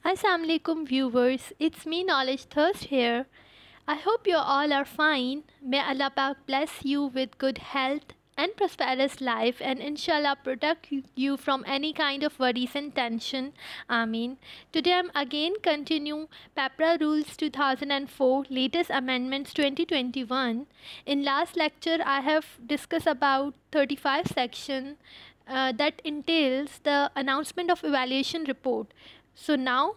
Assalamualaikum viewers, it's me Knowledge Thirst here. I hope you all are fine. May Allah Pak bless you with good health and prosperous life and inshallah protect you from any kind of worries and tension. Ameen. Today I'm again continue PEPRA Rules 2004 latest amendments 2021. In last lecture I have discussed about 35 section that entails the announcement of evaluation report. So now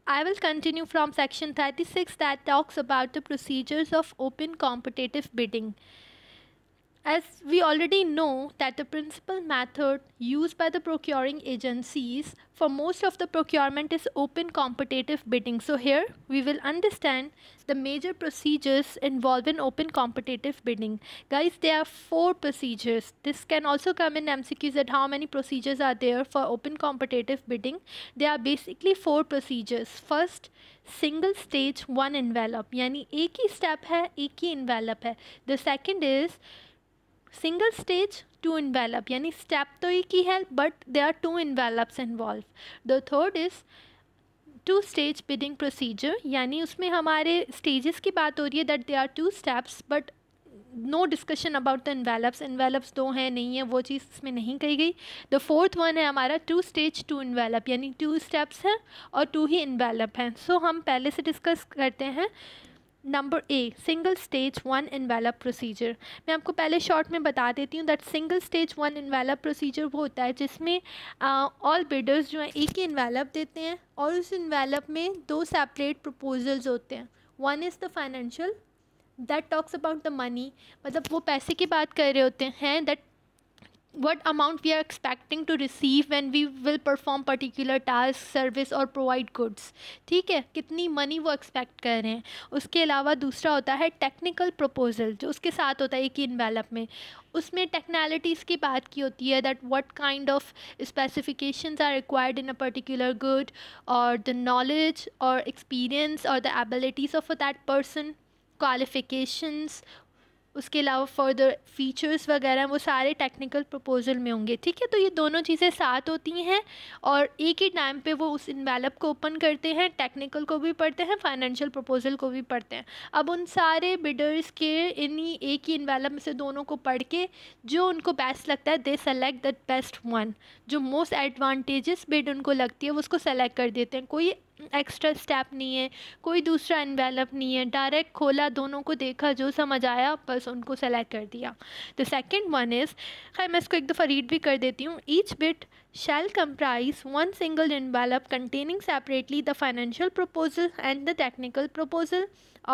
I will continue from section 36 that talks about the procedures of open competitive bidding. As we already know that the principal method used by the procuring agencies for most of the procurement is open competitive bidding. So here we will understand the major procedures involved in open competitive bidding. Guys, there are 4 procedures. This can also come in MCQs that how many procedures are there for open competitive bidding. There are basically 4 procedures. First, single stage one envelope, यानी एक ही step है, एक ही envelope है. The second is single stage two envelope, यानी step तो एक ही है but they are 2 envelopes involve. The third is 2 stage bidding procedure, यानी उसमें हमारे स्टेजेस की बात हो रही है that they are 2 steps but no discussion about the envelopes 2 हैं नहीं है वो चीज़ इसमें नहीं कही गई. द फोर्थ वन है हमारा 2 स्टेज 2 इन्वेलप, यानी 2 स्टेप्स हैं और 2 ही इन्वेलप हैं. सो हम पहले से डिस्कस करते हैं. Number A, single stage one envelope procedure. मैं आपको पहले शॉर्ट में बता देती हूँ that single stage one envelope procedure वो होता है जिसमें ऑल बिडर्स जो हैं एक ही इन्वेलप देते हैं और उस इन्वेलप में 2 सेपरेट प्रपोजल्स होते हैं. One is the financial that talks about the money, मतलब वो पैसे की बात कर रहे होते हैं that what amount we are expecting to receive when we will perform particular task, service और provide goods. ठीक है, कितनी मनी वो एक्सपेक्ट कर रहे हैं. उसके अलावा दूसरा होता है टेक्निकल प्रपोजल जो उसके साथ होता है एक ही इन्वेलप में. उसमें टेक्नैलिटीज़ की बात की होती है that what kind of specifications are required in a particular good और द नॉलेज और एक्सपीरियंस और the abilities of that person, qualifications, उसके अलावा फर्दर फीचर्स वगैरह वो सारे टेक्निकल प्रपोजल में होंगे. ठीक है, तो ये दोनों चीज़ें साथ होती हैं और एक ही टाइम पे वो उस इन्वेलप को ओपन करते हैं, टेक्निकल को भी पढ़ते हैं, फाइनेंशियल प्रपोजल को भी पढ़ते हैं. अब उन सारे बिडर्स के इन्हीं एक ही इन्वेलप में से दोनों को पढ़ के जो उनको बेस्ट लगता है दे सेलेक्ट द बेस्ट वन. जो मोस्ट एडवांटेजेस बिड उनको लगती है वो उसको सेलेक्ट कर देते हैं. कोई एक्स्ट्रा स्टेप नहीं है, कोई दूसरा इन्वेलप नहीं है, डायरेक्ट खोला, दोनों को देखा, जो समझ आया बस उनको सेलेक्ट कर दिया. द सेकेंड वन इज़, खैर मैं इसको एक दफ़ा रीड भी कर देती हूँ. Each bid shall comprise one single envelope containing separately the financial proposal and the technical proposal.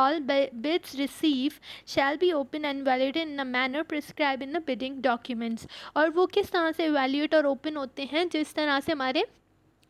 All bids received shall be open and validated in a manner prescribed in the bidding documents. और वो किस तरह से evaluate और open होते हैं जिस तरह से हमारे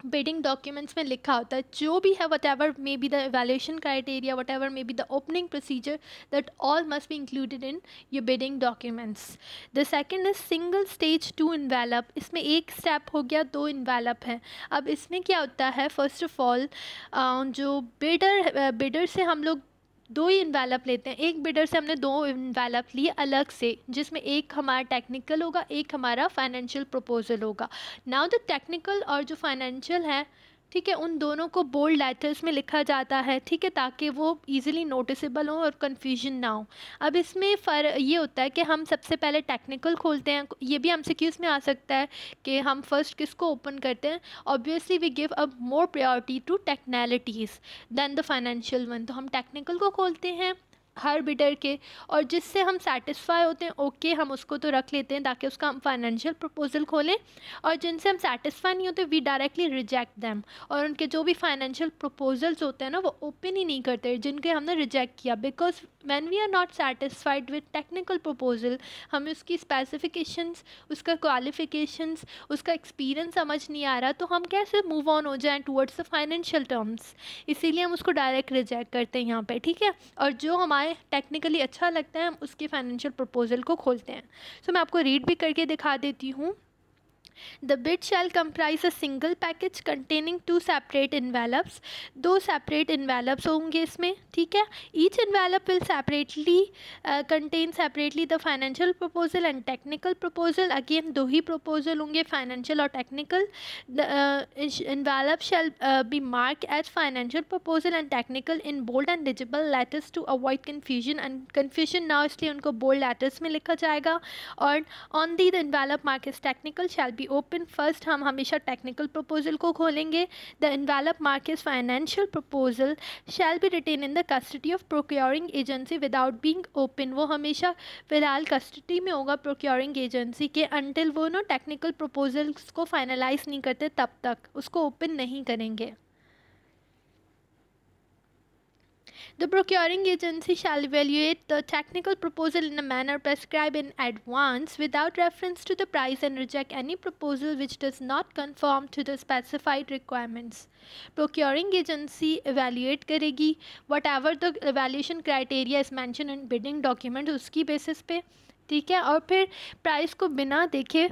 बिडिंग डॉक्यूमेंट्स में लिखा होता है. जो भी है what ever may be the evaluation criteria, what ever may be the opening procedure, that all must be included in your bidding documents. The second is single stage 2 envelope. इसमें एक step हो गया, 2 इन्वेलप है. अब इसमें क्या होता है, फर्स्ट ऑफ ऑल जो बिडर से हम लोग 2 ही इन्वेलप लेते हैं. एक बिडर से हमने 2 इन्वेलप लिए अलग से, जिसमें एक हमारा टेक्निकल होगा, एक हमारा फाइनेंशियल प्रपोजल होगा. नाउ द टेक्निकल और जो फाइनेंशियल है, ठीक है, उन दोनों को बोल्ड लेटर्स में लिखा जाता है. ठीक है, ताकि वो इजीली नोटिसेबल हो और कन्फ्यूजन ना हो. अब इसमें ये होता है कि हम सबसे पहले टेक्निकल खोलते हैं. ये भी MCQs में आ सकता है कि हम फर्स्ट किसको ओपन करते हैं. Obviously we give a more priority to technicalities than the financial one. तो हम टेक्निकल को खोलते हैं हर बिडर के, और जिससे हम सेटिस्फाई होते हैं ओके हम उसको तो रख लेते हैं ताकि उसका हम फाइनेंशियल प्रपोजल खोलें. और जिनसे हम सेटिस्फाई नहीं होते वी डायरेक्टली रिजेक्ट दैम. और उनके जो भी फाइनेंशियल प्रपोजल्स होते हैं ना वो ओपन ही नहीं करते जिनके हमने रिजेक्ट किया. Because when we are not satisfied with technical proposal, हमें उसकी स्पेसिफिकेशंस, उसका क्वालिफिकेशंस, उसका एक्सपीरियंस समझ नहीं आ रहा, तो हम कैसे मूव ऑन हो जाएं टूवर्ड्स द फाइनेंशियल टर्म्स. इसीलिए हम उसको डायरेक्ट रिजेक्ट करते हैं यहाँ पे. ठीक है, और जो हमारे टेक्निकली अच्छा लगता है हम उसके फाइनेंशियल प्रपोजल को खोलते हैं. सो मैं आपको रीड भी करके दिखा देती हूँ. The bid shall comprise a single package containing two separate envelopes. दो separate envelopes होंगे इसमें, ठीक है. Each envelope will separately contain separately the financial proposal and technical proposal. Again दो ही proposal होंगे, financial और technical. The envelope shall be marked as financial proposal and technical in bold and legible letters to avoid confusion. And confusion now इसलिए उनको bold letters में लिखा जाएगा. और on the envelope marked as technical shall be open. First हम हमेशा technical proposal को खोलेंगे. The envelope marked as financial proposal shall be retained in the custody of procuring agency without being open. वो हमेशा फ़िलहाल custody में होगा procuring agency के until वो ना technical proposals को finalize नहीं करते तब तक उसको open नहीं करेंगे. The procuring agency shall evaluate the technical proposal in a manner prescribed in advance without reference to the price and reject any proposal which does not conform to the specified requirements. Procuring agency evaluate करेगी whatever the evaluation criteria is mentioned in bidding document उसकी basis पे, ठीक है. और फिर price को बिना देखे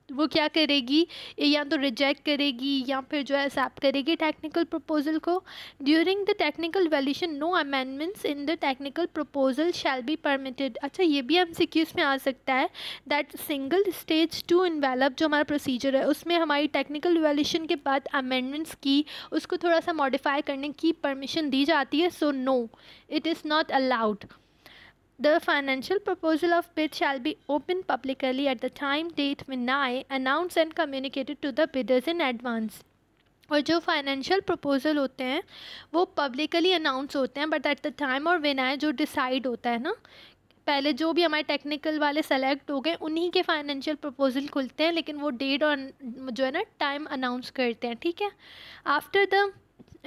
वो क्या करेगी, या तो रिजेक्ट करेगी या फिर जो है एक्सेप्ट करेगी टेक्निकल प्रपोजल को. During the technical valuation no amendments in the technical proposal shall be permitted. अच्छा ये भी एमसीक्यूज में आ सकता है दैट सिंगल स्टेज 2 एनवेलप जो हमारा प्रोसीजर है उसमें हमारी टेक्निकल वैल्यूएशन के बाद अमेंडमेंट्स की उसको थोड़ा सा मॉडिफाई करने की परमिशन दी जाती है. So no, it is not allowed. The financial proposal of bid shall be opened publicly at the time, date, venue, announced and communicated to the bidders in advance. और जो फाइनेंशियल प्रपोजल होते हैं वो publicly announce होते हैं but at the time और venue जो decide होता है ना, पहले जो भी हमारे टेक्निकल वाले सेलेक्ट हो गए उन्हीं के फाइनेंशियल प्रपोजल खुलते हैं, लेकिन वो डेट और जो है ना टाइम अनाउंस करते हैं, ठीक है. After the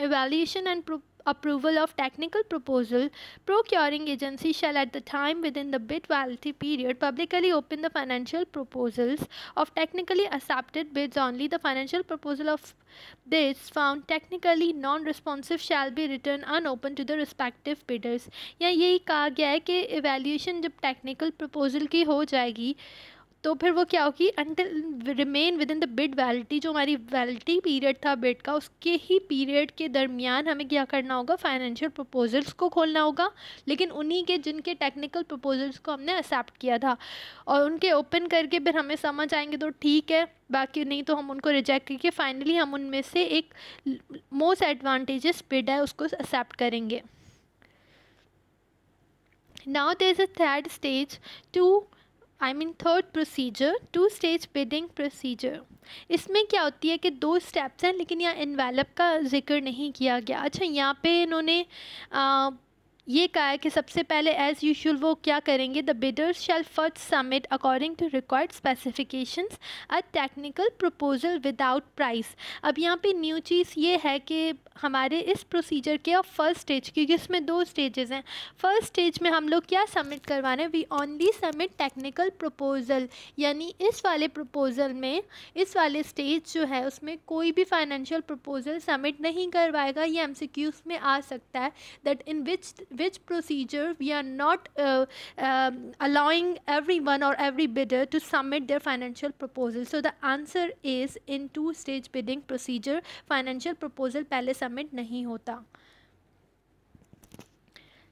evaluation and approval of technical proposal, procuring agency shall at the time within the bid validity period publicly open the financial proposals of technically accepted bids only. The financial proposal of bids found technically non-responsive shall be returned unopened to the respective bidders. या यही कहा गया है कि evaluation जब technical proposal की हो जाएगी तो फिर वो क्या होगी, until remain with in the bid validity, जो हमारी वैलिडिटी पीरियड था बिड का उसके ही पीरियड के दरमियान हमें क्या करना होगा, फाइनेंशियल प्रपोजल्स को खोलना होगा, लेकिन उन्हीं के जिनके टेक्निकल प्रपोजल्स को हमने एक्सेप्ट किया था और उनके ओपन करके फिर हमें समझ आएंगे तो ठीक है, बाकी नहीं तो हम उनको रिजेक्ट करके फाइनली हम उनमें से एक मोस्ट एडवांटेजेस बिड है उसको एक्सेप्ट करेंगे. Now there is a third stage third procedure, 2 stage bidding procedure. इसमें क्या होती है कि 2 स्टेप्स हैं लेकिन यहाँ एनवेलप का जिक्र नहीं किया गया. अच्छा यहाँ पे इन्होंने ये कहा है कि सबसे पहले एज यूजुअल वो क्या करेंगे, the bidders shall first submit according to required specifications a technical proposal without price. अब यहाँ पे न्यू चीज़ ये है कि हमारे इस प्रोसीजर के और फर्स्ट स्टेज, क्योंकि इसमें 2 स्टेजेस हैं, फर्स्ट स्टेज में हम लोग क्या सबमिट करवाना है, we only submit technical proposal. यानी इस वाले प्रपोजल में इस वाले स्टेज जो है उसमें कोई भी फाइनेंशियल प्रपोजल सबमिट नहीं करवाएगा. ये एमसीक्यूज में आ सकता है that in which procedure we are not allowing everyone or every bidder to submit their financial proposal. So the answer is in 2 stage bidding procedure financial proposal पहले submit नहीं होता,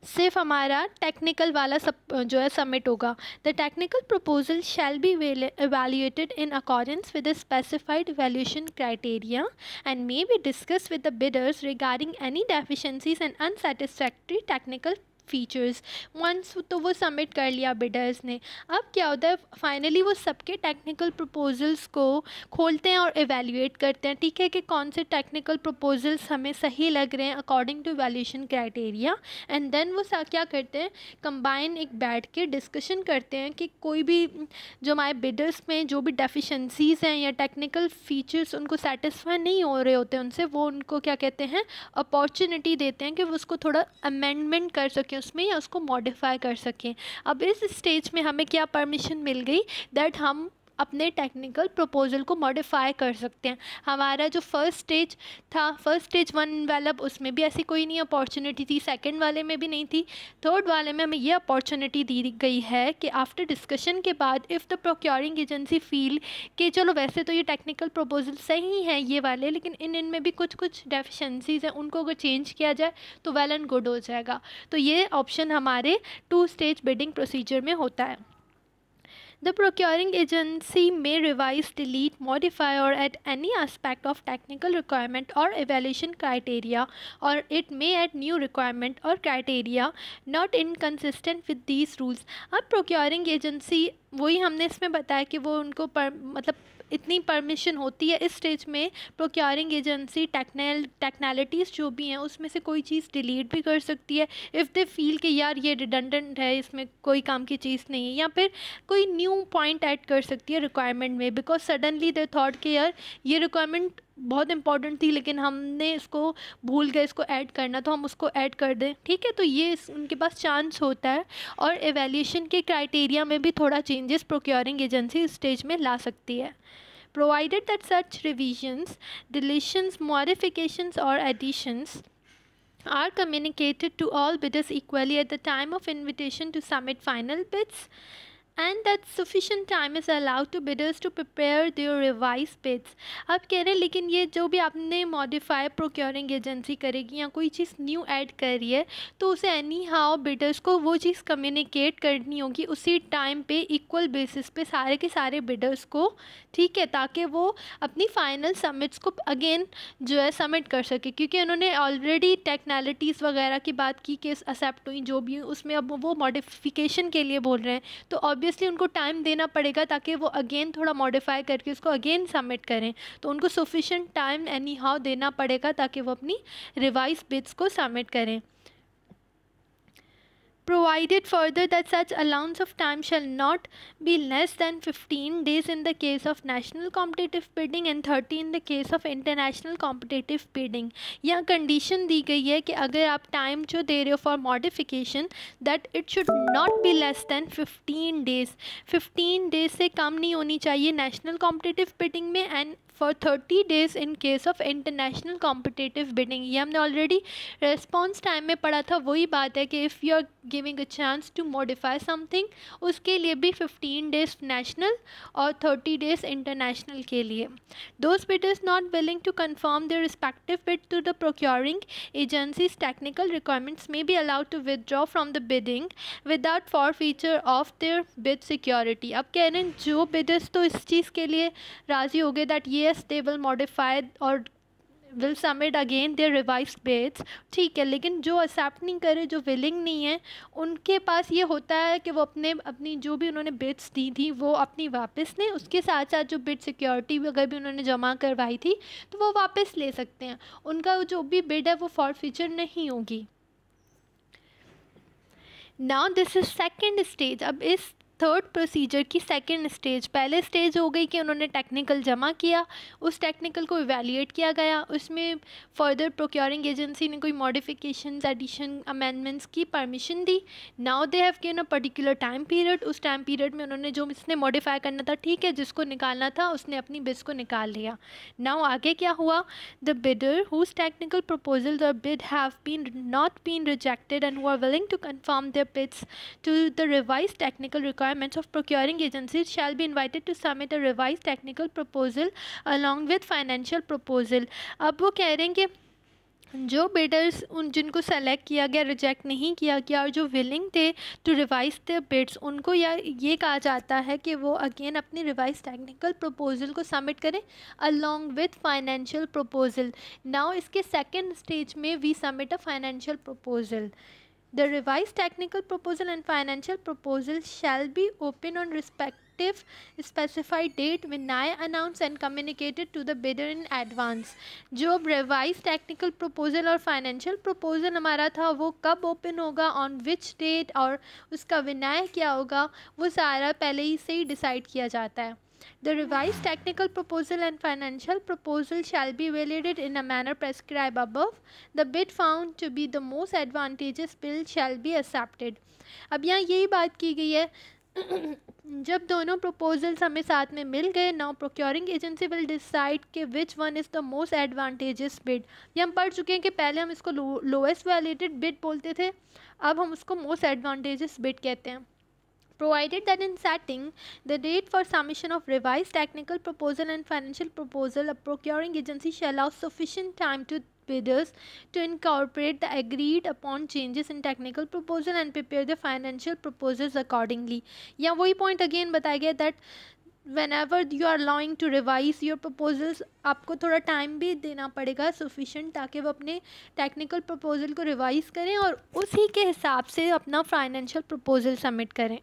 सिर्फ हमारा टेक्निकल वाला सब जो है सबमिट होगा. The technical proposal shall B evaluated in accordance with the specified evaluation criteria and may be discussed with the bidders regarding any deficiencies and unsatisfactory technical features. Once तो वो सबमिट कर लिया bidders ने, अब क्या होता है फाइनली वो सबके टेक्निकल प्रपोजल्स को खोलते हैं और एवेल्यूएट करते हैं, ठीक है, कि कौन से टेक्निकल प्रपोजल्स हमें सही लग रहे हैं according to evaluation criteria. And then वो क्या करते हैं, कंबाइन एक बैठ के डिस्कशन करते हैं कि कोई भी जो हमारे बिडर्स में जो भी डेफिशिएंसीज़ हैं या टेक्निकल फीचर्स उनको सेटिस्फाई नहीं हो रहे होते उनसे, वो उनको क्या कहते हैं अपॉर्चुनिटी देते हैं कि वो उसको थोड़ा अमेंडमेंट कर सकें उसमें या उसको मॉडिफाई कर सकें. अब इस स्टेज में हमें क्या परमिशन मिल गई दैट हम अपने टेक्निकल प्रपोजल को मॉडिफाई कर सकते हैं। हमारा जो फर्स्ट स्टेज था, फर्स्ट स्टेज 1 वाला, उसमें भी ऐसी कोई नहीं अपॉर्चुनिटी थी, सेकंड वाले में भी नहीं थी, थर्ड वाले में हमें ये अपॉर्चुनिटी दी गई है कि आफ्टर डिस्कशन के बाद if the procuring agency feel कि चलो वैसे तो ये टेक्निकल प्रपोजल सही हैं ये वाले, लेकिन इनमें भी कुछ कुछ डेफिशिएंसीज हैं, उनको अगर चेंज किया जाए तो वेल एंड गुड हो जाएगा। तो ये ऑप्शन हमारे 2 स्टेज बिडिंग प्रोसीजर में होता है। The procuring agency may revise, delete, modify, or add any aspect of technical requirement or evaluation criteria, or it may add new requirement or criteria not inconsistent with these rules. अब procuring agency वही हमने इसमें बताया कि वो उनको मतलब इतनी परमिशन होती है इस स्टेज में। प्रोक्योरिंग एजेंसी टेक्नैलिटीज़ जो भी हैं उसमें से कोई चीज़ डिलीट भी कर सकती है इफ़ दे फील कि यार ये रिडंडेंट है, इसमें कोई काम की चीज़ नहीं है, या फिर कोई न्यू पॉइंट ऐड कर सकती है रिक्वायरमेंट में, बिकॉज सडनली दे थॉट कि यार ये रिक्वायरमेंट बहुत इंपॉर्टेंट थी लेकिन हमने इसको भूल गए इसको ऐड करना, तो हम उसको ऐड कर दें। ठीक है, तो ये उनके पास चांस होता है। और एवेल्यूशन के क्राइटेरिया में भी थोड़ा चेंजेस प्रोक्योरिंग एजेंसी स्टेज में ला सकती है। Provided that such revisions, deletions, modifications or additions are communicated to all bidders equally at the time of invitation to submit final bids, and that sufficient time is allowed to bidders to prepare their revised bids. अब कह रहे हैं लेकिन ये जो भी आपने modify procuring agency करेगी या कोई चीज़ न्यू ऐड कर रही है तो उसे एनी हाउ बिडर्स को वो चीज़ कम्युनिकेट करनी होगी उसी टाइम पे इक्वल बेसिस पे सारे के सारे बिडर्स को। ठीक है, ताकि वो अपनी फाइनल सबमिट्स को अगेन जो है सबमिट कर सके, क्योंकि उन्होंने ऑलरेडी टेक्नैलिटीज़ वगैरह की बात की कि एक्सेप्ट हुई जो भी, उसमें अब वो मॉडिफिकेशन के लिए बोल रहे हैं, तो ऑब्वियसली उनको टाइम देना पड़ेगा ताकि वो अगेन थोड़ा मॉडिफाई करके उसको अगेन सबमिट करें। तो उनको सफिशेंट टाइम एनी हाउ देना पड़ेगा ताकि वो अपनी रिवाइज बिड्स को सबमिट करें। Provided further that such allowance of time shall not be less than 15 days in the case of national competitive bidding and 30 in the case of international competitive bidding. यहाँ condition दी गई है कि अगर आप time जो दे रहे हो for modification that it should not be less than 15 days, 15 days से कम नहीं होनी चाहिए नेशनल कॉम्पिटिटिव बिडिंग में, and for 30 days in case of international competitive bidding. ये हमने ऑलरेडी रेस्पॉन्स टाइम में पढ़ा था, वही बात है कि if you are giving a chance to modify something उसके लिए भी 15 डेज़ नेशनल और 30 डेज़ इंटरनेशनल के लिए। Those bidders not willing to confirm their respective bid to the procuring agencies technical requirements में be allowed to withdraw from the bidding without forfeiture of their bid security. अब कह रहे हैं जो bidders तो इस चीज़ के लिए राज़ी हो गए that yes they will modify और will submit again their revised bids, ठीक है, लेकिन जो एक्सेप्ट नहीं करे, जो विलिंग नहीं है, उनके पास ये होता है कि वो अपनी जो भी उन्होंने बिड्स दी थी वो अपनी वापस लें, उसके साथ साथ जो बिड सिक्योरिटी अगर भी उन्होंने जमा करवाई थी तो वो वापस ले सकते हैं, उनका जो भी बिड है वो फॉरफीचर नहीं होगी। Now this is second stage. अब इस थर्ड प्रोसीजर की सेकेंड स्टेज, पहले स्टेज हो गई कि उन्होंने टेक्निकल जमा किया, उस टेक्निकल को इवैल्यूएट किया गया, उसमें फर्दर प्रोक्योरिंग एजेंसी ने कोई मॉडिफिकेशंस, एडिशन, अमेंडमेंट्स की permission the. Now they have given a particular time period, उस टाइम पीरियड में उन्होंने जो इसने मॉडिफाई करना था, ठीक है, जिसको निकालना था उसने अपनी बिड्स को निकाल लिया। नाउ आगे क्या हुआ, the bidder whose technical proposal और bid have been not been rejected and who are willing to confirm their bids to the revised technical requirements of procuring agencies shall be invited to submit a revised technical proposal along with financial proposal. अब वो कह रहे हैं कि जो bidders उन जिनको select किया गया, रिजेक्ट नहीं किया गया और जो विलिंग थे टू रिवाइज द बिड्स, उनको ये कहा जाता है कि वो अगेन अपनी रिवाइज टेक्निकल प्रपोजल को सबमिट करें along with financial proposal. Now इसके सेकेंड स्टेज में we submit a financial proposal. The revised technical proposal and financial proposal shall be open on respective specified date when I announced and communicated to the bidder in advance. जो revised technical proposal और financial proposal हमारा था वो कब open होगा, on which date, और उसका विनाय क्या होगा, वो सारा पहले ही से ही डिसाइड किया जाता है। The revised technical proposal and financial proposal shall be evaluated in a manner prescribed above. The bid found to be the most advantageous bill shall be accepted. अब यहाँ यही बात की गई है जब दोनों प्रपोजल्स हमें साथ में मिल गए, now procuring agency will decide कि which one is the most advantages bid. ये हम पढ़ चुके हैं कि पहले हम इसको लोएस्ट वैलिडेटेड बिड बोलते थे, अब हम उसको मोस्ट एडवांटेजेस बिड कहते हैं। Provided that in setting the date for submission of revised technical proposal and financial proposal, a procuring agency shall allow sufficient time to bidders to incorporate the agreed upon changes in technical proposal and prepare the financial proposals accordingly. यहाँ वही point again बताया गया that whenever you are allowing to revise your proposals, आपको थोड़ा time भी देना पड़ेगा sufficient, ताकि वो अपने टेक्निकल प्रपोजल को रिवाइज करें और उसी के हिसाब से अपना फाइनेंशियल प्रपोजल सबमिट करें।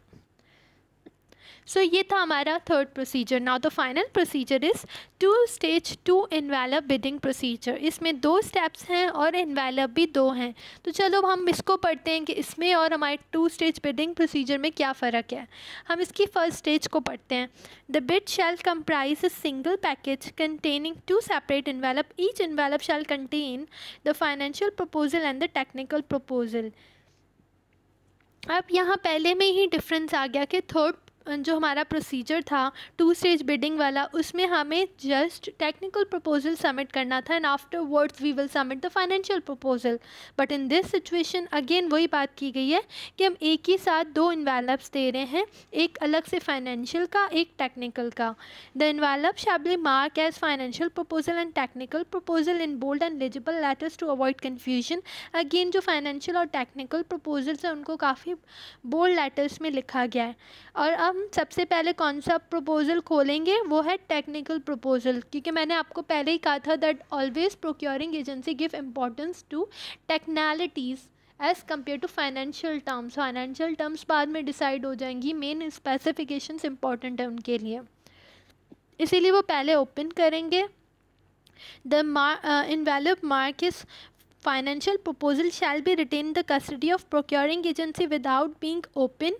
सो ये था हमारा third procedure. Now the final procedure is two stage two envelope bidding procedure. इसमें 2 स्टेप्स हैं और एनवेलप भी 2 हैं। तो चलो हम इसको पढ़ते हैं कि इसमें और हमारे 2 स्टेज बिडिंग प्रोसीजर में क्या फ़र्क है। हम इसकी फर्स्ट स्टेज को पढ़ते हैं। The bid shall comprise a single package containing 2 separate envelope. Each envelope shall contain the financial proposal and the technical proposal. अब यहाँ पहले में ही डिफरेंस आ गया कि थर्ड जो हमारा प्रोसीजर था 2 स्टेज बिडिंग वाला, उसमें हमें जस्ट टेक्निकल प्रपोजल सबमिट करना था and afterwards we will submit the financial proposal. But in this situation again वही बात की गई है कि हम एक ही साथ 2 इन्वेलप्स दे रहे हैं, एक अलग से फाइनेंशियल का, एक टेक्निकल का। The envelope shall be mark as financial proposal and technical proposal in bold and legible letters to avoid confusion. Again जो फाइनेंशियल और टेक्निकल प्रपोजल्स हैं उनको काफ़ी बोल्ड लेटर्स में लिखा गया है। और हम सबसे पहले कौन सा प्रपोजल खोलेंगे, वो है टेक्निकल प्रपोजल, क्योंकि मैंने आपको पहले ही कहा था that always procuring agency give importance to technicalities as compare to financial terms. Financial terms बाद में डिसाइड हो जाएंगी, मेन स्पेसिफिकेशंस इंपॉर्टेंट है उनके लिए, इसीलिए वो पहले ओपन करेंगे। The envelope mark is financial proposal shall be retained in the custody of procuring agency without being open।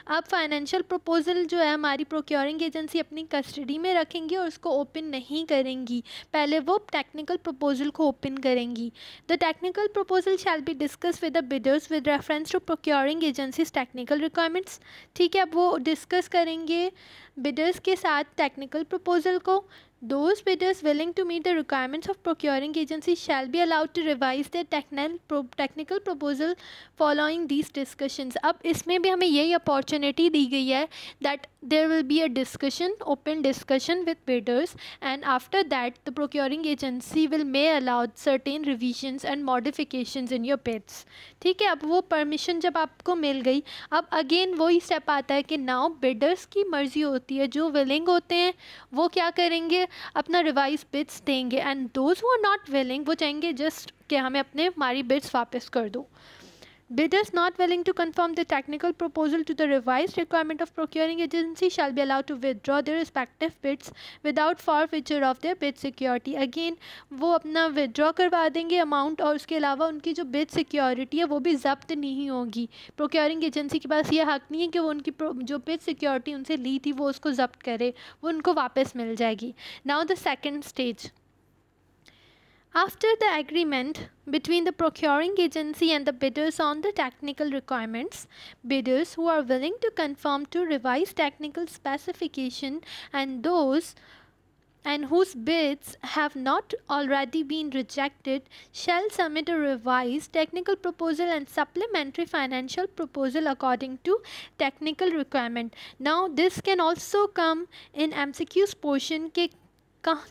अब फाइनेंशियल प्रपोजल जो है हमारी प्रोक्योरिंग एजेंसी अपनी कस्टडी में रखेंगी और उसको ओपन नहीं करेंगी, पहले वो टेक्निकल प्रपोजल को ओपन करेंगी। The technical proposal shall be discuss with the bidders with reference to procuring agencies technical requirements. ठीक है, अब वो डिस्कस करेंगे बिडर्स के साथ टेक्निकल प्रपोजल को। Those bidders willing to meet the requirements of procuring agency shall be allowed to revise their technical proposal following these discussions। अब इसमें भी हमें यही अपॉर्चुनिटी दी गई है that there will be a discussion, open discussion with bidders, and after that the procuring agency will may allow certain revisions and modifications in your bids। ठीक है, अब वो परमिशन जब आपको मिल गई, अब अगेन वही स्टेप आता है कि नाउ बिडर्स की मर्ज़ी होती है, जो विलिंग होते हैं वो क्या करेंगे, अपना रिवाइज बिड्स देंगे, and those who are not willing वो चाहेंगे जस्ट कि हमें अपने हमारी बिड्स वापस कर दो। Bidders not willing to conform the technical proposal to the revised requirement of procuring agency shall be allowed to withdraw their respective bids without forfeiture of their bid security। Again वो अपना withdraw करवा देंगे amount, और उसके अलावा उनकी जो bid security है वो भी ज़ब्त नहीं होगी। procuring agency के पास ये हक़ नहीं है कि वो उनकी जो bid security उनसे ली थी वो उसको ज़ब्त करे, वो उनको वापस मिल जाएगी। Now the second stage, after the agreement between the procuring agency and the bidders on the technical requirements, bidders who are willing to conform to revised technical specification and those and whose bids have not already been rejected shall submit a revised technical proposal and supplementary financial proposal according to technical requirement। Now this can also come in MCQ's portion के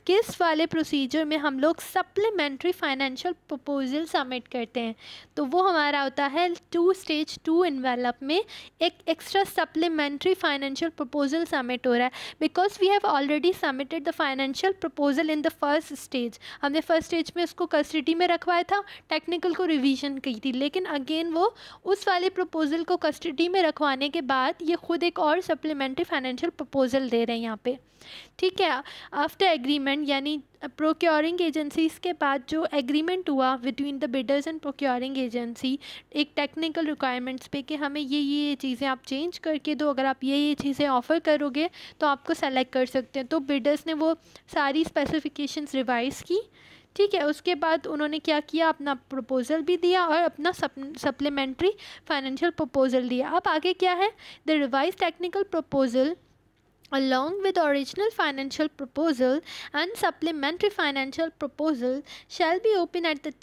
किस वाले procedure में हम लोग supplementary financial proposal submit करते हैं, तो वो हमारा होता है 2 स्टेज 2 एनवेलप में एक extra supplementary financial proposal submit हो रहा है, because we have already submitted the financial proposal in the first stage. हमने फर्स्ट स्टेज में उसको कस्टडी में रखवाया था, टेक्निकल को रिवीजन की थी, लेकिन अगेन वो उस वाले प्रपोजल को कस्टडी में रखवाने के बाद ये खुद एक और सप्लीमेंट्री फाइनेंशियल प्रपोजल दे रहे हैं यहाँ पे। ठीक है, आफ्टर एग्रीमेंट यानी प्रोक्योरिंग एजेंसीज के बाद जो एग्रीमेंट हुआ between the bidders and procuring agency एक टेक्निकल रिक्वायरमेंट्स पे कि हमें ये चीज़ें आप चेंज करके दो, अगर आप ये चीज़ें ऑफ़र करोगे तो आपको सेलेक्ट कर सकते हैं। तो बिडर्स ने वो सारी स्पेसिफिकेशंस रिवाइज़ की। ठीक है, उसके बाद उन्होंने क्या किया, अपना प्रपोज़ल भी दिया और अपना सप्लीमेंट्री फाइनेंशियल प्रपोज़ल दिया। अब आगे क्या है, the revise technical proposal along with original financial proposal and supplementary financial proposal shall be open at the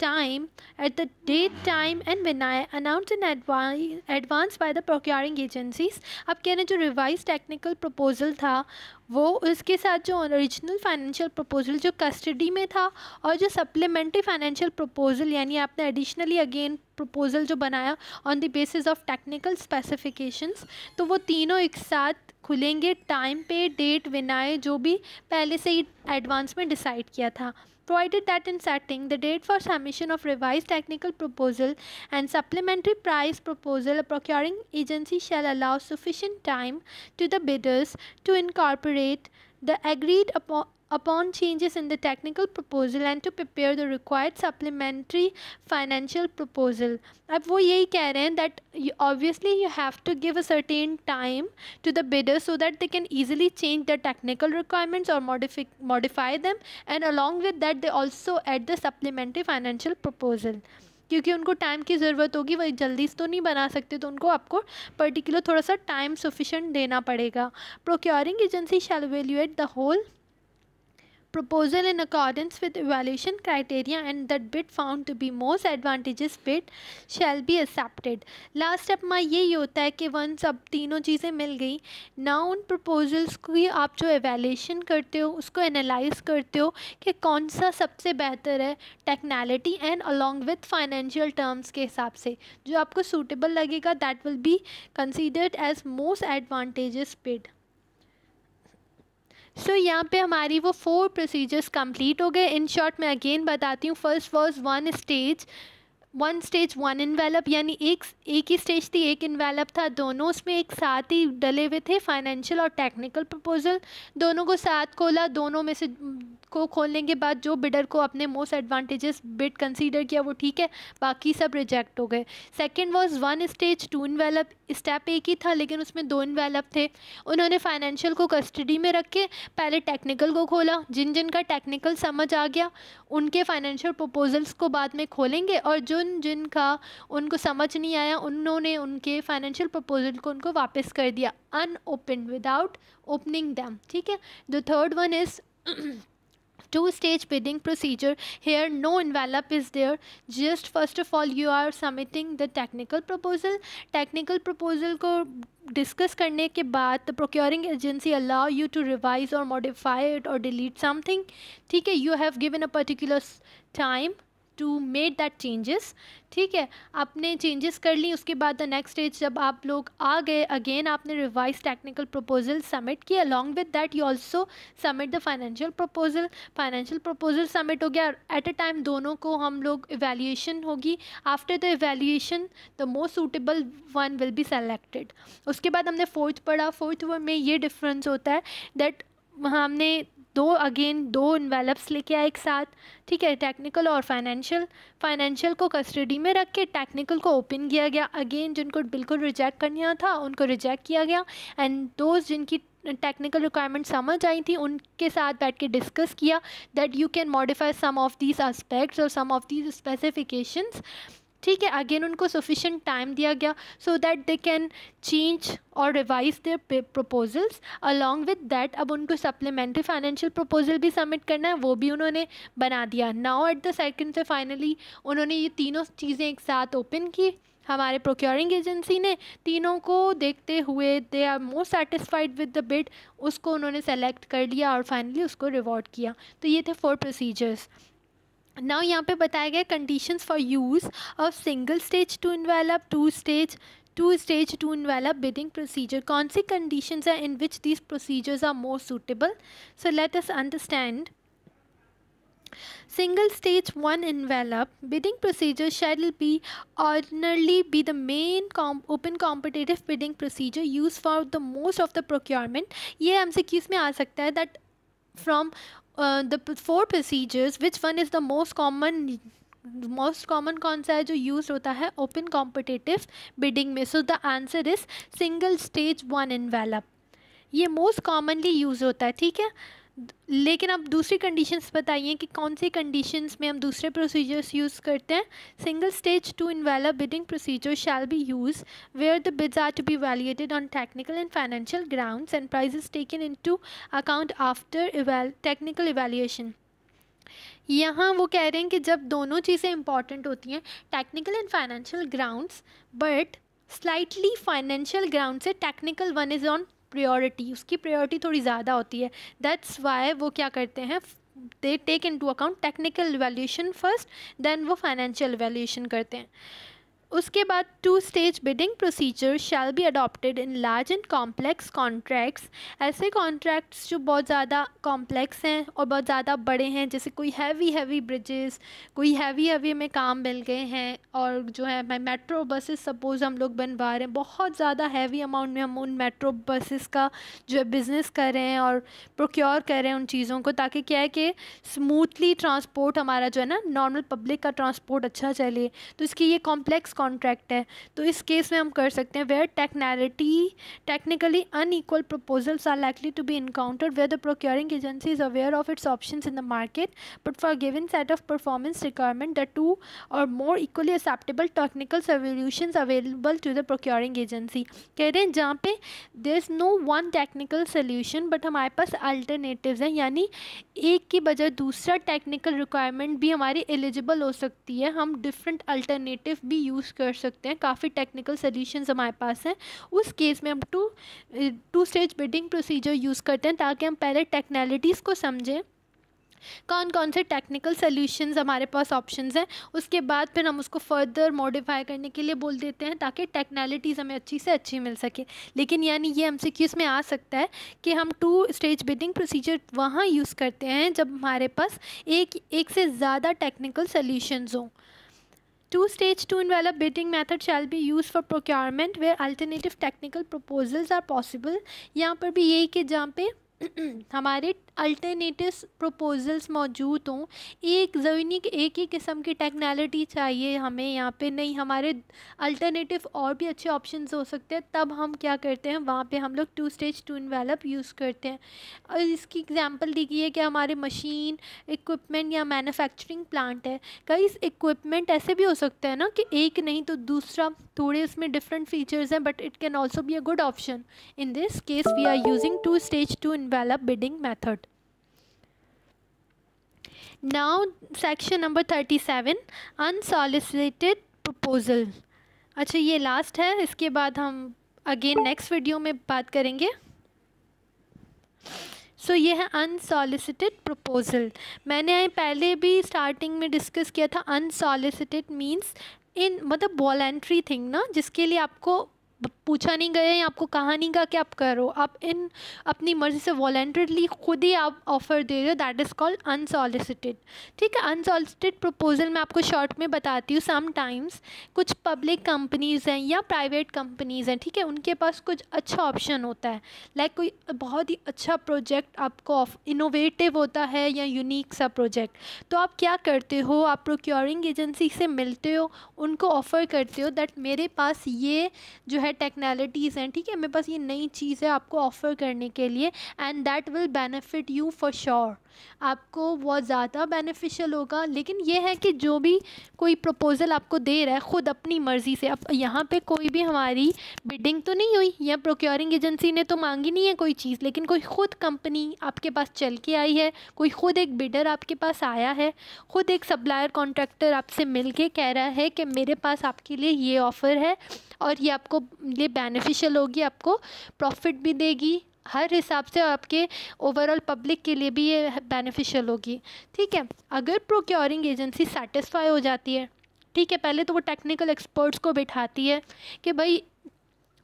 date time and when I announced in advance by the procuring agencies। अब कहने जो revised technical proposal था वो उसके साथ जो original financial proposal जो custody में था और जो सप्लीमेंट्री फाइनेंशियल प्रपोजल यानी आपने एडिशनली अगेन प्रपोजल जो बनाया on the basis of technical specifications, तो वो तीनों एक साथ खुलेंगे टाइम पे, डेट विनाए जो भी पहले से ही एडवांस में डिसाइड किया था। Provided that in setting the date for submission of revised technical proposal and supplementary price proposal, a procuring agency shall allow sufficient time to the bidders to incorporate the agreed upon changes in the technical proposal and to prepare the required supplementary financial proposal। अब वो यही कह रहे हैं that obviously you have to give a certain time to the bidders so that they can easily change the technical requirements or modify them, and along with that they also add the supplementary financial proposal। क्योंकि उनको time की ज़रूरत होगी, वही जल्दी तो नहीं बना सकते, तो उनको आपको पर्टिकुलर थोड़ा सा टाइम सफिशेंट देना पड़ेगा। Procuring agency shall evaluate the whole proposal in accordance with evaluation criteria and that bid found to be most advantageous bid shall be accepted। Last step में यही होता है कि वंस अब तीनों चीज़ें मिल गई, ना उन प्रपोजल्स की आप जो एवेल्यूशन करते हो उसको एनालाइज करते हो कि कौन सा सबसे बेहतर है technicality and along with financial terms के हिसाब से, जो आपको सूटेबल लगेगा that will be considered as most advantages bid. So यहाँ पे हमारी वो 4 प्रोसीजर्स कंप्लीट हो गए। इन शॉर्ट मैं अगेन बताती हूँ, first was one stage one envelope, यानी एक ही स्टेज थी, एक इन्वेलप था, दोनों उसमें एक साथ ही डले हुए थे, फाइनेंशियल और टेक्निकल प्रपोजल, दोनों को साथ खोला, दोनों में से को खोलने के बाद जो बिडर को अपने मोस्ट एडवांटेजेस बिड कंसीडर किया वो ठीक है, बाकी सब रिजेक्ट हो गए। Second was one stage two envelope, step एक ही था लेकिन उसमें 2 इन्वेलप थे। उन्होंने फाइनेंशियल को कस्टडी में रख के पहले टेक्निकल को खोला, जिन जिन का टेक्निकल समझ आ गया उनके फाइनेंशियल प्रपोजल्स को बाद में खोलेंगे, और जिन का उनको समझ नहीं आया उन्होंने उनके फाइनेंशियल प्रपोजल को उनको वापस कर दिया अनओपन विदाउट ओपनिंग दैम। ठीक है। The third one is two-stage bidding procedure। Here no envelope is there, just first of all you are submitting the technical proposal को डिस्कस करने के बाद the procuring agency allow you to revise or modify it or delete something। ठीक है, you have given a particular time to made that changes. ठीक है, आपने changes कर ली, उसके बाद द नेक्स्ट स्टेज जब आप लोग आ गए, अगेन आपने रिवाइज टेक्निकल प्रपोजल सबमिट किया, along with that you also submit the financial proposal submit हो गया। एट अ टाइम दोनों को हम लोग इवैल्यूएशन होगी, after the evaluation the most suitable one will be selected. उसके बाद हमने फोर्थ पढ़ा, फोर्थ में ये डिफरेंस होता है दैट हमने दो इन्वेलप्स लेके आए एक साथ। ठीक है, टेक्निकल और फाइनेंशियल को कस्टडी में रख के टेक्निकल को ओपन किया गया, अगेन जिनको बिल्कुल रिजेक्ट करना था उनको रिजेक्ट किया गया, एंड दोस्त जिनकी टेक्निकल रिक्वायरमेंट समझ आई थी उनके साथ बैठ के डिस्कस किया that you can modify some of these aspects और सम ऑफ दीज स्पेसिफिकेशंस। ठीक है, अगेन उनको सफिशेंट टाइम दिया गया so that they can change और revise their proposals. Along with that अब उनको सप्लीमेंट्री फाइनेंशियल प्रपोजल भी सबमिट करना है, वो भी उन्होंने बना दिया। नाउ एट द सेकंड से फाइनली उन्होंने ये तीनों चीज़ें एक साथ ओपन की। हमारे प्रोक्योरिंग एजेंसी ने तीनों को देखते हुए they are most satisfied with the bid, उसको उन्होंने सेलेक्ट कर लिया और फाइनली उसको रिवॉर्ड किया। तो ये थे 4 प्रोसीजर्स। नाउ यहाँ पे बताया गया conditions for use of single stage two envelope, two stage two envelope bidding procedure. कौन सी कंडीशंस हैं in which these procedures are more suitable? So let us understand. Single stage 1 envelope bidding procedure shall be ordinarily be the main open competitive bidding procedure used for the most of the procurement। ये MCQs में आ सकता है that from the 4 procedures which one is the most common कौन सा है जो use होता है ओपन कॉम्पिटिटिव बिडिंग में? So the answer is single stage 1 envelope, ये मोस्ट कॉमनली यूज होता है। ठीक है, लेकिन अब दूसरी कंडीशंस बताइए कि कौन सी कंडीशंस में हम दूसरे प्रोसीजर्स यूज़ करते हैं। Single stage two envelope bidding procedure shall be use where the bids are to be valuated on technical and financial grounds and prices taken into account after technical evaluation. यहाँ वो कह रहे हैं कि जब दोनों चीज़ें इंपॉर्टेंट होती हैं, technical and financial grounds, but slightly financial ground से technical one is on priority, उसकी प्रायोरिटी थोड़ी ज़्यादा होती है। दैट्स वाई वो क्या करते हैं, they take into account technical evaluation first, then वो फाइनेंशियल इवैल्यूएशन करते हैं। उसके बाद two stage bidding procedure shall be adopted in large and complex contracts. ऐसे कॉन्ट्रैक्ट्स जो बहुत ज़्यादा कॉम्प्लेक्स हैं और बहुत ज़्यादा बड़े हैं, जैसे कोई हैवी ब्रिजेस, कोई हैवी में काम मिल गए हैं, और जो है मेट्रो बसेस सपोज़ हम लोग बनवा रहे हैं, बहुत ज़्यादा हैवी अमाउंट में हम उन मेट्रो बसेस का जो है बिज़नेस कर रहे हैं और प्रोक्योर कर रहे हैं उन चीज़ों को, ताकि क्या है कि स्मूथली ट्रांसपोर्ट हमारा जो है ना, नॉर्मल पब्लिक का ट्रांसपोर्ट अच्छा चले। तो इसकी ये कॉम्प्लेक्स कॉन्ट्रैक्ट है, तो इस केस में हम कर सकते हैं where technically unequal proposals are likely to be encountered where the procuring agency is aware of its options in the market, but for given set of performance requirement the two और more equally acceptable technical solutions available to the procuring agency. कह रहे हैं जहाँ पे there is no one technical solution but हमारे पास alternatives हैं, यानी एक की बजाय दूसरा टेक्निकल रिक्वायरमेंट भी हमारी एलिजिबल हो सकती है, हम डिफरेंट अल्टरनेटिव भी यूज़ कर सकते हैं, काफ़ी टेक्निकल सॉल्यूशंस हमारे पास हैं। उस केस में हम two stage bidding procedure use करते हैं, ताकि हम पहले टेक्नैलिटीज़ को समझें, कौन कौन से टेक्निकल सॉल्यूशंस हमारे पास ऑप्शंस हैं, उसके बाद फिर हम उसको फर्दर मॉडिफाई करने के लिए बोल देते हैं, ताकि टेक्नैलिटीज़ हमें अच्छी से अच्छी मिल सके। लेकिन यानी ये एमसीक्यूज़ में आ सकता है कि हम टू स्टेज बिडिंग प्रोसीजर वहाँ यूज़ करते हैं जब हमारे पास एक से ज़्यादा टेक्निकल सॉल्यूशंस हों। Two stage two envelope bidding method shall be used for procurement where alternative technical proposals are possible। यहाँ पर भी यही कि जहाँ पे हमारे अल्टरनेटिव प्रपोजल्स मौजूद हों, एक ज़मीनी एक ही किस्म की टेक्नैलिटी चाहिए हमें यहाँ पे नहीं, हमारे अल्टरनेटिव और भी अच्छे ऑप्शंस हो सकते हैं, तब हम क्या करते हैं, वहाँ पे हम लोग two stage two envelope use करते हैं। और इसकी एग्जांपल दी गई है कि हमारे मशीन इक्विपमेंट या मैन्युफैक्चरिंग प्लांट है, कई इक्विपमेंट ऐसे भी हो सकते हैं ना कि एक नहीं तो दूसरा, थोड़े उसमें डिफरेंट फीचर्स हैं, but it can also be a good option. In this case we are using two stage two envelope bidding method. Now section number 37 unsolicited proposal। अच्छा ये लास्ट है, इसके बाद हम अगेन नेक्स्ट वीडियो में बात करेंगे। सो ये है अनसॉलिसिटेड प्रपोजल। मैंने पहले भी स्टार्टिंग में डिस्कस किया था, अनसॉलिसिटेड मीन्स इन मतलब वॉलेंट्री थिंग ना, जिसके लिए आपको पूछा नहीं गया या आपको कहा नहीं गया कि आप करो, आप इन अपनी मर्ज़ी से वॉलेंटरली खुद ही आप ऑफ़र दे रहे हो, दैट इज़ कॉल्ड अनसॉलिसिटेड। ठीक है, अनसॉलिसिटेड प्रपोजल मैं आपको शॉर्ट में बताती हूँ। समटाइम्स कुछ पब्लिक कंपनीज़ हैं या प्राइवेट कंपनीज़ हैं, ठीक है, उनके पास कुछ अच्छा ऑप्शन होता है, लाइक कोई बहुत ही अच्छा प्रोजेक्ट आपको इनोवेटिव होता है या यूनिक सा प्रोजेक्ट, तो आप क्या करते हो, आप प्रोक्योरिंग एजेंसी से मिलते हो, उनको ऑफ़र करते हो दैट मेरे पास ये जो है टेक्नैलिटीज़ हैं, ठीक है, मेरे पास ये नई चीज़ है आपको ऑफ़र करने के लिए, and that will benefit you for sure, आपको बहुत ज़्यादा बेनिफिशियल होगा। लेकिन ये है कि जो भी कोई प्रपोज़ल आपको दे रहा है खुद अपनी मर्ज़ी से, अब यहाँ पे कोई भी हमारी बिडिंग तो नहीं हुई या प्रोक्योरिंग एजेंसी ने तो मांगी नहीं है कोई चीज़, लेकिन कोई ख़ुद कंपनी आपके पास चल के आई है, कोई ख़ुद एक बिडर आपके पास आया है, ख़ुद एक सप्लायर कॉन्ट्रैक्टर आपसे मिल के कह रहा है कि मेरे पास आपके लिए ये ऑफ़र है और ये आपको ये बेनिफिशियल होगी, आपको प्रॉफिट भी देगी हर हिसाब से, आपके ओवरऑल पब्लिक के लिए भी ये बेनिफिशियल होगी। ठीक है, अगर प्रोक्योरिंग एजेंसी सेटिस्फाई हो जाती है, ठीक है, पहले तो वो टेक्निकल एक्सपर्ट्स को बिठाती है कि भाई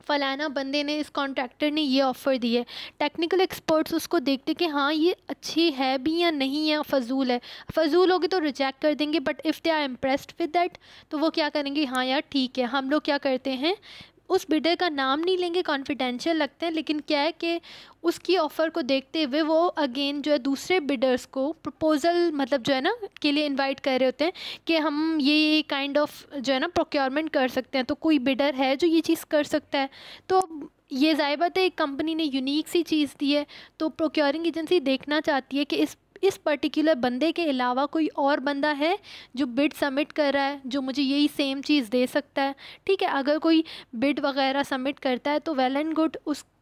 फ़लाना बंदे ने, इस कॉन्ट्रैक्टर ने ये ऑफ़र दी है, टेक्निकल एक्सपर्ट्स उसको देखते कि हाँ ये अच्छी है भी या नहीं है, फ़जूल है, फ़जूल होगी तो रिजेक्ट कर देंगे, but if they are impressed with that तो वो क्या करेंगे, हाँ यार ठीक है। हम लोग क्या करते हैं, उस बिडर का नाम नहीं लेंगे, कॉन्फिडेंशियल लगते हैं, लेकिन क्या है कि उसकी ऑफ़र को देखते हुए वो अगेन जो है दूसरे बिडर्स को प्रपोज़ल मतलब जो है ना के लिए इनवाइट कर रहे होते हैं कि हम ये काइंड ऑफ जो है ना प्रोक्योरमेंट कर सकते हैं, तो कोई बिडर है जो ये चीज़ कर सकता है। तो ये ज़ाहिर बात है, एक कंपनी ने यूनिक सी चीज़ दी है, तो प्रोक्योरिंग एजेंसी देखना चाहती है कि इस पर्टिकुलर बंदे के अलावा कोई और बंदा है जो बिड सबमिट कर रहा है जो मुझे यही सेम चीज़ दे सकता है। ठीक है, अगर कोई बिड वगैरह सबमिट करता है तो वेल एंड गुड,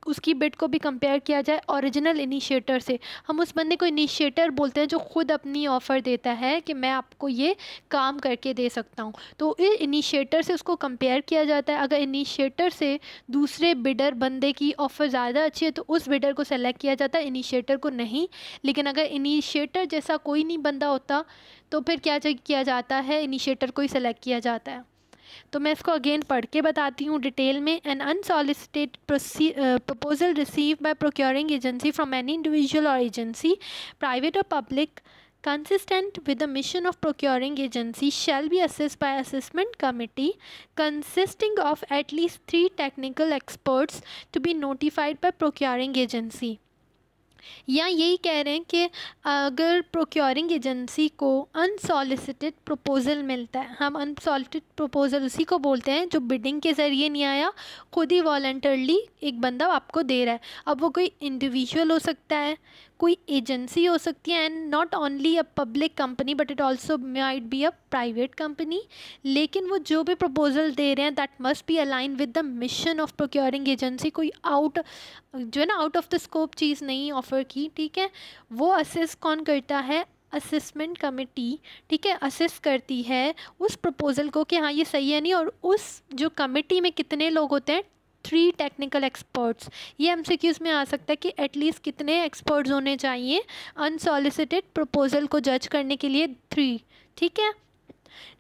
उसकी बिड को भी कंपेयर किया जाए ओरिजिनल इनिशिएटर से। हम उस बंदे को इनिशिएटर बोलते हैं जो खुद अपनी ऑफ़र देता है कि मैं आपको ये काम करके दे सकता हूँ, तो इनिशिएटर से उसको कंपेयर किया जाता है। अगर इनिशिएटर से दूसरे बिडर बंदे की ऑफ़र ज़्यादा अच्छी है तो उस बिडर को सेलेक्ट किया जाता है, इनिशिएटर को नहीं। लेकिन अगर इनिशिएटर जैसा कोई नहीं बंदा होता तो फिर क्या किया जाता है, इनिशिएटर को ही सेलेक्ट किया जाता है। तो मैं इसको अगेन पढ़ के बताती हूँ डिटेल में। An unsolicited proposal receive by procuring agency from any individual और एजेंसी, प्राइवेट और public, consistent with the mission of procuring agency shall be assessed by assessment committee consisting of at least 3 technical experts to be notified by procuring agency। या यही कह रहे हैं कि अगर procuring agency को अनसॉलिसिटेड प्रपोज़ल मिलता है, हम अनसॉलिसिटेड प्रपोज़ल उसी को बोलते हैं जो बिडिंग के ज़रिए नहीं आया, खुद ही वॉलंटरली एक बंदा आपको दे रहा है। अब वो कोई इंडिविजुअल हो सकता है, कोई एजेंसी हो सकती है, and not only a public company but it also might be a private company. लेकिन वो जो भी प्रपोजल दे रहे हैं that must be align with the mission of procuring agency. कोई जो है ना आउट ऑफ द स्कोप चीज़ नहीं ऑफ़र की। ठीक है, वो असेस कौन करता है, असेसमेंट कमेटी। ठीक है, असेस करती है उस प्रपोज़ल को कि हाँ ये सही है नहीं, और उस जो कमेटी में कितने लोग होते हैं, 3 टेक्निकल एक्सपर्ट्स। ये एमसीक्यूज़ में आ सकता है कि एटलीस्ट कितने एक्सपर्ट्स होने चाहिए अनसॉलिसिटेड प्रपोजल को जज करने के लिए, 3। ठीक है,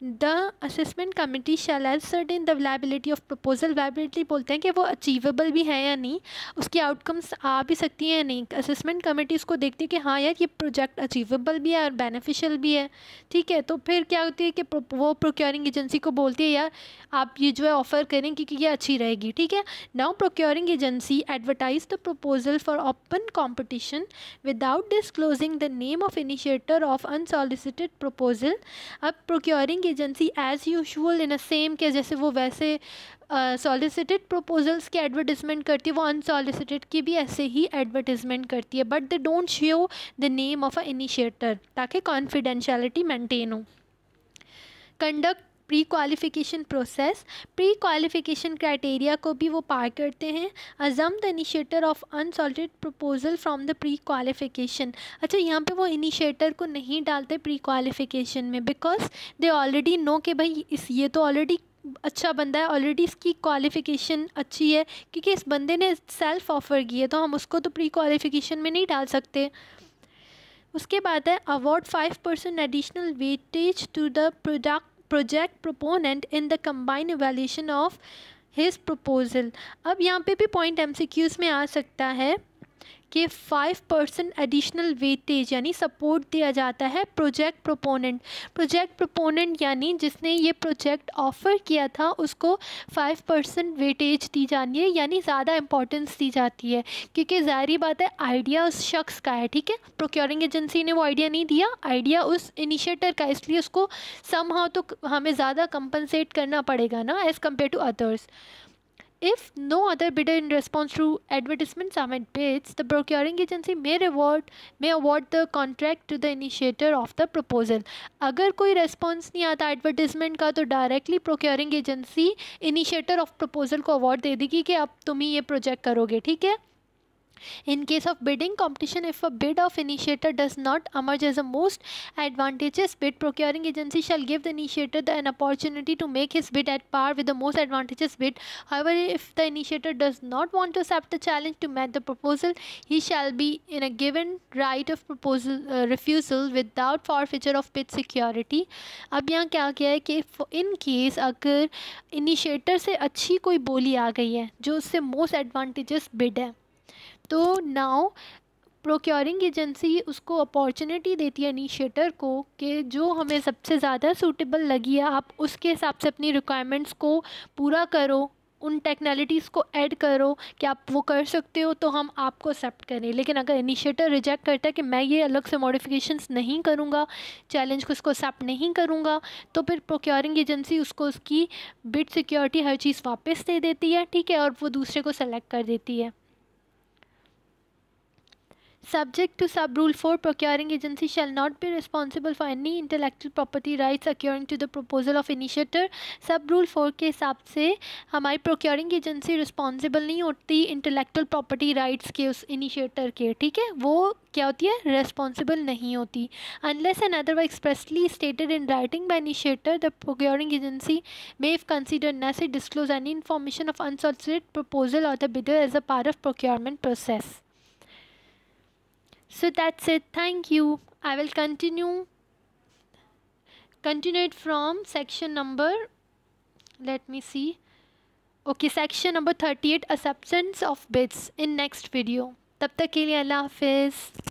the assessment committee shell ascertain the वैलिबिलिटी of proposal. वैलिबिलिटी बोलते हैं कि वो अचीवेबल भी है या नहीं, उसकी आउटकम्स आ भी सकती हैं या नहीं। असेसमेंट कमेटी उसको देखती है कि हाँ यार ये प्रोजेक्ट अचीवेबल भी है और बेनिफिशियल भी है। ठीक है, तो फिर क्या होती है कि वो प्रोक्योरिंग एजेंसी को बोलती है यार आप ये जो है ऑफ़र करें क्योंकि ये अच्छी रहेगी। ठीक है, now procuring agency advertise the proposal for open competition without disclosing the name of initiator of unsolicited proposal. अब procuring agency as usual in a same के जैसे वो वैसे सॉलिसिटेड प्रपोजल्स की एडवर्टिजमेंट करती है, वो अनसॉलिसिटेड की भी ऐसे ही एडवर्टिजमेंट करती है, but they don't show the name of a initiator ताकि कॉन्फिडेंशियलिटी मेंटेन हो। Conduct pre qualification process. Pre qualification criteria को भी वो पार करते हैं। अजम the initiator of unsolicited proposal from the pre qualification. अच्छा, यहाँ पे वो इनिशिएटर को नहीं डालते प्री क्वालिफिकेशन में, बिकॉज दे ऑलरेडी नो कि भाई ये तो ऑलरेडी अच्छा बंदा है, ऑलरेडी इसकी क्वालिफ़िकेशन अच्छी है क्योंकि इस बंदे ने सेल्फ ऑफ़र की है, तो हम उसको तो प्री क्वालिफ़िकेशन में नहीं डाल सकते। उसके बाद है award 5% additional weightage to the project proponent in the combined evaluation of his proposal. अब यहाँ पे भी पॉइंट एमसीक्यूज़ में आ सकता है कि 5% एडिशनल वेटेज यानी सपोर्ट दिया जाता है प्रोजेक्ट प्रोपोनेंट। प्रोजेक्ट प्रोपोनेंट यानी जिसने ये प्रोजेक्ट ऑफ़र किया था उसको 5% वेटेज दी जानी है, यानी ज़्यादा इंपॉर्टेंस दी जाती है क्योंकि ज़ाहिर बात है आइडिया उस शख्स का है। ठीक है, प्रोक्योरिंग एजेंसी ने वो आइडिया नहीं दिया, आइडिया उस इनिशिएटर का, इसलिए उसको समहाउ तो हमें ज़्यादा कंपनसेट करना पड़ेगा ना as compare to others. If no other bidder in response to advertisement submit bids, the procuring agency may award the contract to the initiator of the proposal। अगर कोई response नहीं आता advertisement का तो directly procuring agency initiator of proposal को award दे देगी कि अब तुम ही ये project करोगे। ठीक है, in case of bidding competition, if a bid of initiator does not emerge as a most advantageous bid, procuring agency shall give the initiator an opportunity to make his bid at par with the most advantageous bid. However, if the initiator does not want to accept the challenge to match the proposal, he shall be in a given right of proposal refusal without forfeiture of bid security। अब यहाँ क्या किया है कि in case अगर initiator से अच्छी कोई बोली आ गई है जो उससे मोस्ट एडवांटेजेस बिड है, तो नाउ प्रोक्योरिंग एजेंसी उसको अपॉर्चुनिटी देती है इनिशिएटर को कि जो हमें सबसे ज़्यादा सूटेबल लगी है आप उसके हिसाब से अपनी रिक्वायरमेंट्स को पूरा करो। उन टेक्नलिटीज़ को ऐड करो कि आप वो कर सकते हो तो हम आपको एक्सेप्ट करें। लेकिन अगर इनिशिएटर रिजेक्ट करता है कि मैं ये अलग से मॉडिफिकेशंस नहीं करूँगा, चैलेंज को उसको एक्सेप्ट नहीं करूँगा, तो फिर प्रोक्योरिंग एजेंसी उसको उसकी बिड सिक्योरिटी हर चीज़ वापस दे देती है, ठीक है, और वो दूसरे को सेलेक्ट कर देती है। Subject to sub-rule 4, procuring agency shall not be responsible for any intellectual property rights occurring to the proposal of initiator। Sub-rule 4 के हिसाब से हमारी procuring agency responsible नहीं होती intellectual property rights के उस initiator के, ठीक है, वो क्या होती है, responsible नहीं होती। Unless and otherwise expressly stated in writing by initiator, the procuring agency may, if considered necessary, disclose any information of unsolicited proposal or the bidder as a part of procurement process। So that's it. Thank you. I will continue it from section number, let me see, okay, section number 38, acceptance of bids, in next video. तब तक के लिए अल्लाह हाफिज़।